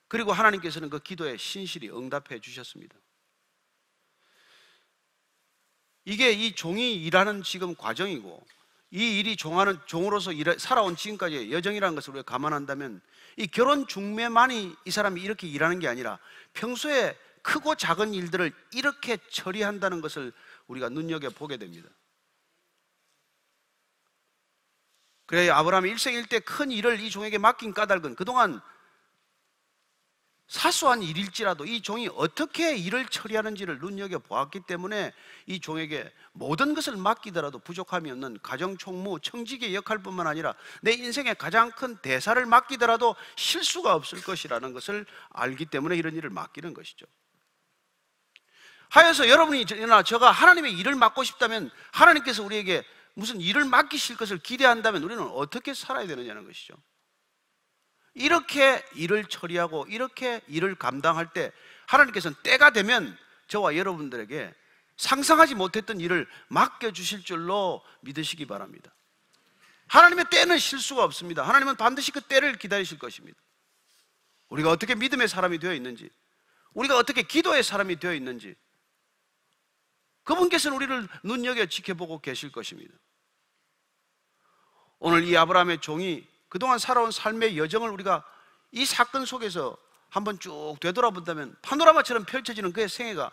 그리고 하나님께서는 그 기도에 신실히 응답해 주셨습니다. 이게 이 종이 일하는 지금 과정이고, 이 일이 종으로서 살아온 지금까지의 여정이라는 것을 우리가 감안한다면 이 결혼 중매만이 이 사람이 이렇게 일하는 게 아니라 평소에 크고 작은 일들을 이렇게 처리한다는 것을 우리가 눈여겨보게 됩니다. 그래야 아브라함이 일생일대 큰 일을 이 종에게 맡긴 까닭은 그동안 사소한 일일지라도 이 종이 어떻게 일을 처리하는지를 눈여겨보았기 때문에 이 종에게 모든 것을 맡기더라도 부족함이 없는 가정총무, 청지기의 역할뿐만 아니라 내 인생의 가장 큰 대사를 맡기더라도 실수가 없을 것이라는 것을 알기 때문에 이런 일을 맡기는 것이죠. 하여서 여러분이나 저가 하나님의 일을 맡고 싶다면, 하나님께서 우리에게 무슨 일을 맡기실 것을 기대한다면 우리는 어떻게 살아야 되느냐는 것이죠. 이렇게 일을 처리하고 이렇게 일을 감당할 때 하나님께서는 때가 되면 저와 여러분들에게 상상하지 못했던 일을 맡겨주실 줄로 믿으시기 바랍니다. 하나님의 때는 실수가 없습니다. 하나님은 반드시 그 때를 기다리실 것입니다. 우리가 어떻게 믿음의 사람이 되어 있는지, 우리가 어떻게 기도의 사람이 되어 있는지 그분께서는 우리를 눈여겨 지켜보고 계실 것입니다. 오늘 이 아브라함의 종이 그동안 살아온 삶의 여정을 우리가 이 사건 속에서 한번 쭉 되돌아본다면 파노라마처럼 펼쳐지는 그의 생애가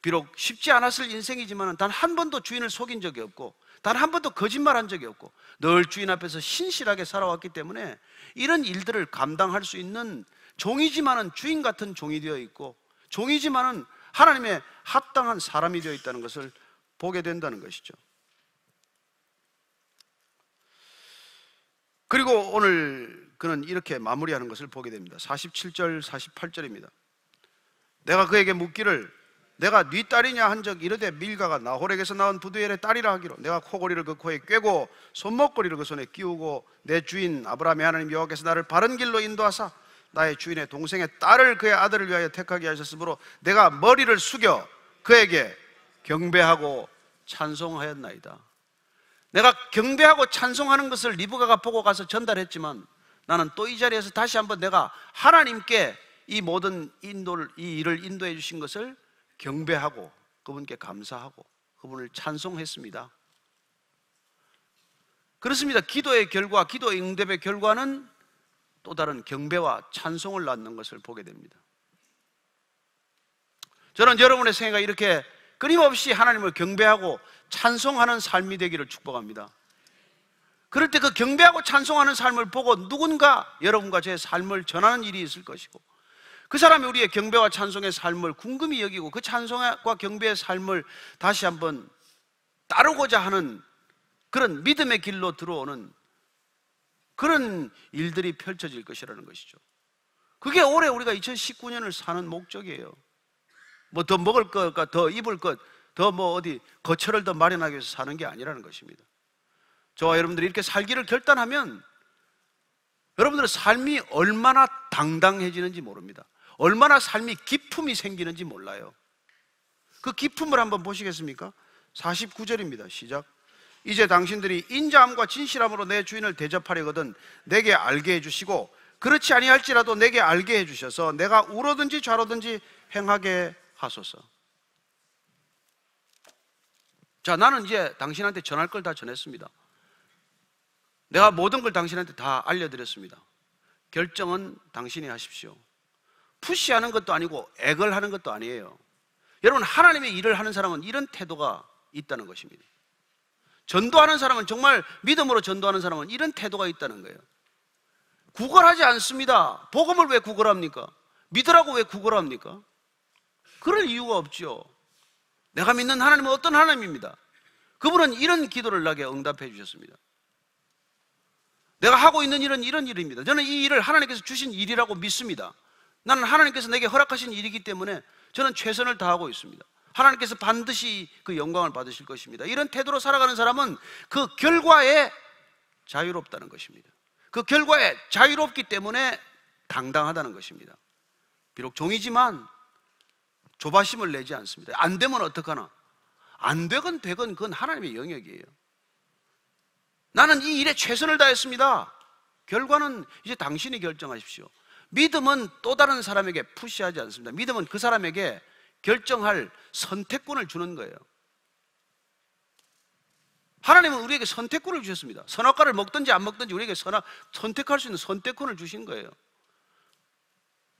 비록 쉽지 않았을 인생이지만 단 한 번도 주인을 속인 적이 없고 단 한 번도 거짓말한 적이 없고 늘 주인 앞에서 신실하게 살아왔기 때문에 이런 일들을 감당할 수 있는 종이지만은 주인 같은 종이 되어 있고, 종이지만은 하나님의 합당한 사람이 되어 있다는 것을 보게 된다는 것이죠. 그리고 오늘 그는 이렇게 마무리하는 것을 보게 됩니다. 47절 48절입니다. 내가 그에게 묻기를 내가 네 딸이냐 한적 이르되 밀가가 나홀에게서 나온 부두엘의 딸이라 하기로 내가 코고리를 그 코에 꿰고 손목고리를 그 손에 끼우고 내 주인 아브라함의 하나님 여호와께서 나를 바른 길로 인도하사 나의 주인의 동생의 딸을 그의 아들을 위하여 택하게 하셨으므로 내가 머리를 숙여 그에게 경배하고 찬송하였나이다. 내가 경배하고 찬송하는 것을 리브가가 보고 가서 전달했지만 나는 또 이 자리에서 다시 한번 내가 하나님께 이 모든 이 일을 인도해 주신 것을 경배하고 그분께 감사하고 그분을 찬송했습니다. 그렇습니다. 기도의 결과, 기도의 응답의 결과는 또 다른 경배와 찬송을 낳는 것을 보게 됩니다. 저는 여러분의 생애가 이렇게 끊임없이 하나님을 경배하고 찬송하는 삶이 되기를 축복합니다. 그럴 때 그 경배하고 찬송하는 삶을 보고 누군가 여러분과 제 삶을 전하는 일이 있을 것이고, 그 사람이 우리의 경배와 찬송의 삶을 궁금히 여기고 그 찬송과 경배의 삶을 다시 한번 따르고자 하는 그런 믿음의 길로 들어오는 그런 일들이 펼쳐질 것이라는 것이죠. 그게 올해 우리가 2019년을 사는 목적이에요. 뭐 더 먹을 것과 더 입을 것, 더 뭐 어디 거처를 더 마련하기 위해서 사는 게 아니라는 것입니다. 저와 여러분들이 이렇게 살기를 결단하면 여러분들의 삶이 얼마나 당당해지는지 모릅니다. 얼마나 삶이 기품이 생기는지 몰라요. 그 기품을 한번 보시겠습니까? 49절입니다. 시작. 이제 당신들이 인자함과 진실함으로 내 주인을 대접하려거든 내게 알게 해주시고 그렇지 아니할지라도 내게 알게 해주셔서 내가 우로든지 좌로든지 행하게 하소서. 자, 나는 이제 당신한테 전할 걸 다 전했습니다. 내가 모든 걸 당신한테 다 알려드렸습니다. 결정은 당신이 하십시오. 푸시하는 것도 아니고 액을 하는 것도 아니에요. 여러분, 하나님의 일을 하는 사람은 이런 태도가 있다는 것입니다. 전도하는 사람은, 정말 믿음으로 전도하는 사람은 이런 태도가 있다는 거예요. 구걸하지 않습니다. 복음을 왜 구걸합니까? 믿으라고 왜 구걸합니까? 그럴 이유가 없죠. 내가 믿는 하나님은 어떤 하나님입니다. 그분은 이런 기도를 나에게 응답해 주셨습니다. 내가 하고 있는 일은 이런 일입니다. 저는 이 일을 하나님께서 주신 일이라고 믿습니다. 나는 하나님께서 내게 허락하신 일이기 때문에 저는 최선을 다하고 있습니다. 하나님께서 반드시 그 영광을 받으실 것입니다. 이런 태도로 살아가는 사람은 그 결과에 자유롭다는 것입니다. 그 결과에 자유롭기 때문에 당당하다는 것입니다. 비록 종이지만 조바심을 내지 않습니다. 안 되면 어떡하나? 안 되건 되건 그건 하나님의 영역이에요. 나는 이 일에 최선을 다했습니다. 결과는 이제 당신이 결정하십시오. 믿음은 또 다른 사람에게 푸시하지 않습니다. 믿음은 그 사람에게 결정할 선택권을 주는 거예요. 하나님은 우리에게 선택권을 주셨습니다. 선악과를 먹든지 안 먹든지 우리에게 선택할 수 있는 선택권을 주신 거예요.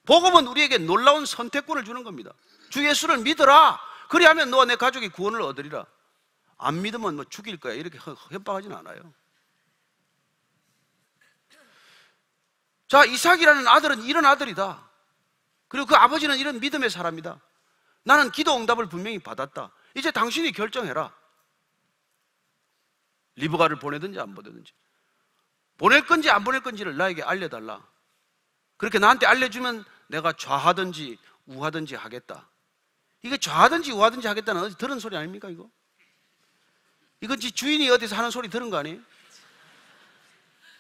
복음은 우리에게 놀라운 선택권을 주는 겁니다. 주 예수를 믿어라. 그리하면 너와 내 가족이 구원을 얻으리라. 안 믿으면 뭐 죽일 거야. 이렇게 협박하지는 않아요. 자, 이삭이라는 아들은 이런 아들이다. 그리고 그 아버지는 이런 믿음의 사람이다. 나는 기도 응답을 분명히 받았다. 이제 당신이 결정해라. 리브가를 보내든지 안 보내든지, 보낼 건지 안 보낼 건지를 나에게 알려달라. 그렇게 나한테 알려주면 내가 좌하든지 우하든지 하겠다. 이게 좌하든지 우하든지 하겠다는 어디 들은 소리 아닙니까? 이건 주인이 어디서 하는 소리 들은 거 아니에요?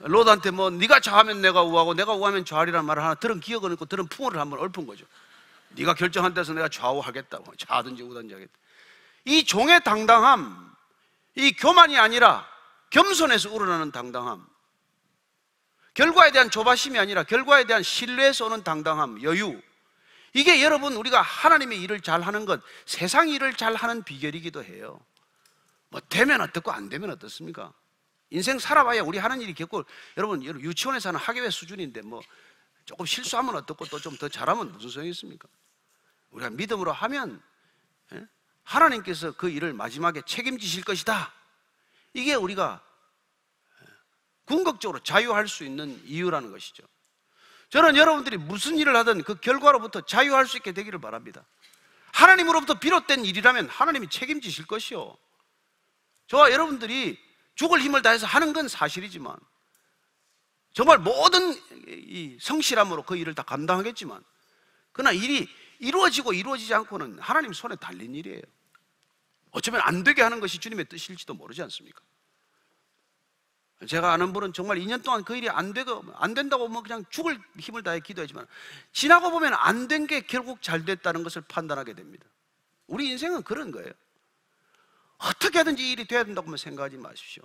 롯한테 뭐 네가 좌하면 내가 우하고 내가 우하면 좌하리라는 말을 하나 들은 기억은 있고 들은 풍어를 한번 읊은 거죠. 네가 결정한 데서 내가 좌우하겠다고, 좌하든지 우하든지 하겠다. 이 종의 당당함, 이 교만이 아니라 겸손에서 우러나는 당당함, 결과에 대한 조바심이 아니라 결과에 대한 신뢰에서 오는 당당함, 여유, 이게 여러분 우리가 하나님의 일을 잘하는 것, 세상 일을 잘하는 비결이기도 해요. 뭐 되면 어떻고 안 되면 어떻습니까? 인생 살아봐야 우리 하는 일이 겪고, 여러분 유치원에서 하는 학예회 수준인데 뭐 조금 실수하면 어떻고 또 좀 더 잘하면 무슨 소용이 있습니까? 우리가 믿음으로 하면 하나님께서 그 일을 마지막에 책임지실 것이다. 이게 우리가 궁극적으로 자유할 수 있는 이유라는 것이죠. 저는 여러분들이 무슨 일을 하든 그 결과로부터 자유할 수 있게 되기를 바랍니다. 하나님으로부터 비롯된 일이라면 하나님이 책임지실 것이요. 저와 여러분들이 죽을 힘을 다해서 하는 건 사실이지만, 정말 모든 이 성실함으로 그 일을 다 감당하겠지만, 그러나 일이 이루어지고 이루어지지 않고는 하나님 손에 달린 일이에요. 어쩌면 안 되게 하는 것이 주님의 뜻일지도 모르지 않습니까? 제가 아는 분은 정말 2년 동안 그 일이 안 된다고 뭐 그냥 죽을 힘을 다해 기도했지만, 지나고 보면 안 된 게 결국 잘 됐다는 것을 판단하게 됩니다. 우리 인생은 그런 거예요. 어떻게 하든지 이 일이 돼야 된다고만 생각하지 마십시오.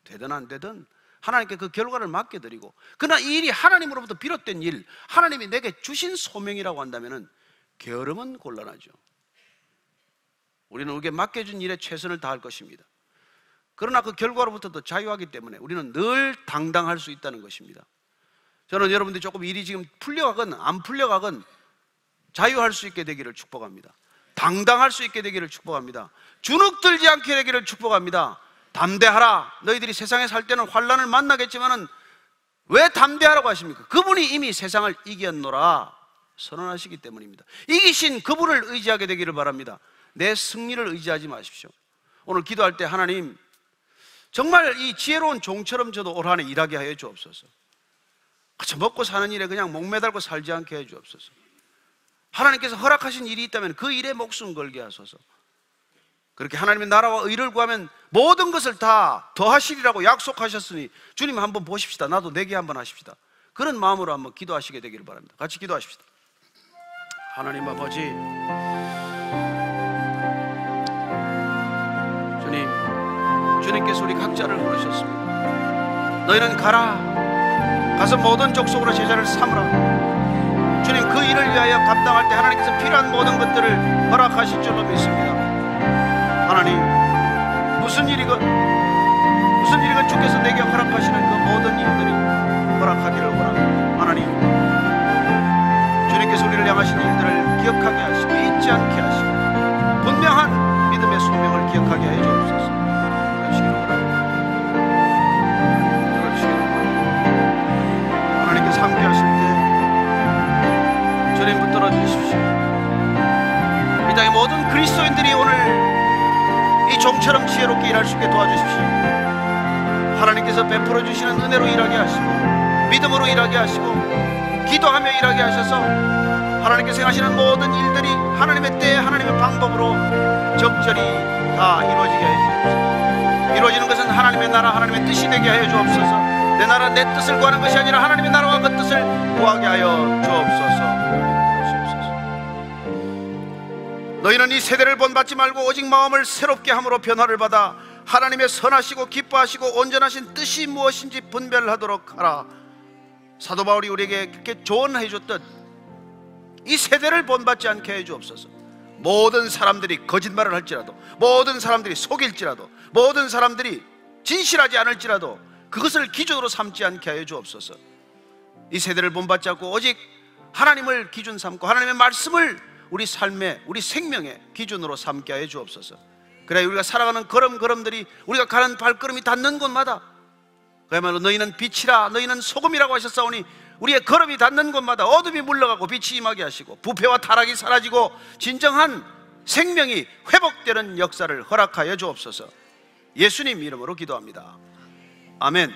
되든 안 되든 하나님께 그 결과를 맡겨드리고, 그러나 이 일이 하나님으로부터 비롯된 일, 하나님이 내게 주신 소명이라고 한다면 게으름은 곤란하죠. 우리는 우리에게 맡겨준 일에 최선을 다할 것입니다. 그러나 그 결과로부터도 자유하기 때문에 우리는 늘 당당할 수 있다는 것입니다. 저는 여러분들이 조금 일이 지금 풀려가건 안 풀려가건 자유할 수 있게 되기를 축복합니다. 당당할 수 있게 되기를 축복합니다. 주눅들지 않게 되기를 축복합니다. 담대하라. 너희들이 세상에 살 때는 환난을 만나겠지만은 왜 담대하라고 하십니까? 그분이 이미 세상을 이겼노라 선언하시기 때문입니다. 이기신 그분을 의지하게 되기를 바랍니다. 내 승리를 의지하지 마십시오. 오늘 기도할 때 하나님, 정말 이 지혜로운 종처럼 저도 올 한해 일하게 하여 주옵소서. 그저 먹고 사는 일에 그냥 목매달고 살지 않게 해 주옵소서. 하나님께서 허락하신 일이 있다면 그 일에 목숨 걸게 하소서. 그렇게 하나님의 나라와 의를 구하면 모든 것을 다 더하시리라고 약속하셨으니 주님 한번 보십시다. 나도 내게 한번 하십시다. 그런 마음으로 한번 기도하시게 되기를 바랍니다. 같이 기도하십시다. 하나님 아버지, 주님께서 우리 각자를 부르셨습니다. 너희는 가서 모든 족속으로 제자를 삼으라. 주님, 그 일을 위하여 감당할 때 하나님께서 필요한 모든 것들을 허락하실 줄로 믿습니다. 하나님, 무슨 일이건 주께서 내게 허락하시는 그 모든 일들이 허락하기를 원합니다. 하나님, 주님께서 우리를 향하신 일들을 기억하게 하시고 잊지 않게 하시고 분명한 믿음의 소명을 기억하게 해 주옵소서. 하나님께서 함께 하실 때 주님 붙들어 주십시오. 이 땅의 모든 그리스도인들이 오늘 이 종처럼 지혜롭게 일할 수 있게 도와주십시오. 하나님께서 베풀어 주시는 은혜로 일하게 하시고 믿음으로 일하게 하시고 기도하며 일하게 하셔서 하나님께서 행하시는 모든 일들이 하나님의 때에 하나님의 방법으로 적절히 다 이루어지게 해 주옵소서. 이루어지는 것은 하나님의 나라, 하나님의 뜻이 되게 하여 주옵소서. 내 나라, 내 뜻을 구하는 것이 아니라 하나님의 나라와 그 뜻을 구하게 하여 주옵소서. 너희는 이 세대를 본받지 말고 오직 마음을 새롭게 함으로 변화를 받아 하나님의 선하시고 기뻐하시고 온전하신 뜻이 무엇인지 분별하도록 하라. 사도 바울이 우리에게 그렇게 조언해 줬던 이 세대를 본받지 않게 해 주옵소서. 모든 사람들이 거짓말을 할지라도, 모든 사람들이 속일지라도, 모든 사람들이 진실하지 않을지라도 그것을 기준으로 삼지 않게 하여 주옵소서. 이 세대를 본받지 않고 오직 하나님을 기준 삼고 하나님의 말씀을 우리 삶의, 우리 생명의 기준으로 삼게 하여 주옵소서. 그래야 우리가 살아가는 걸음걸음들이, 우리가 가는 발걸음이 닿는 곳마다, 그야말로 너희는 빛이라 너희는 소금이라고 하셨사오니 우리의 걸음이 닿는 곳마다 어둠이 물러가고 빛이 임하게 하시고 부패와 타락이 사라지고 진정한 생명이 회복되는 역사를 허락하여 주옵소서. 예수님 이름으로 기도합니다. 아멘.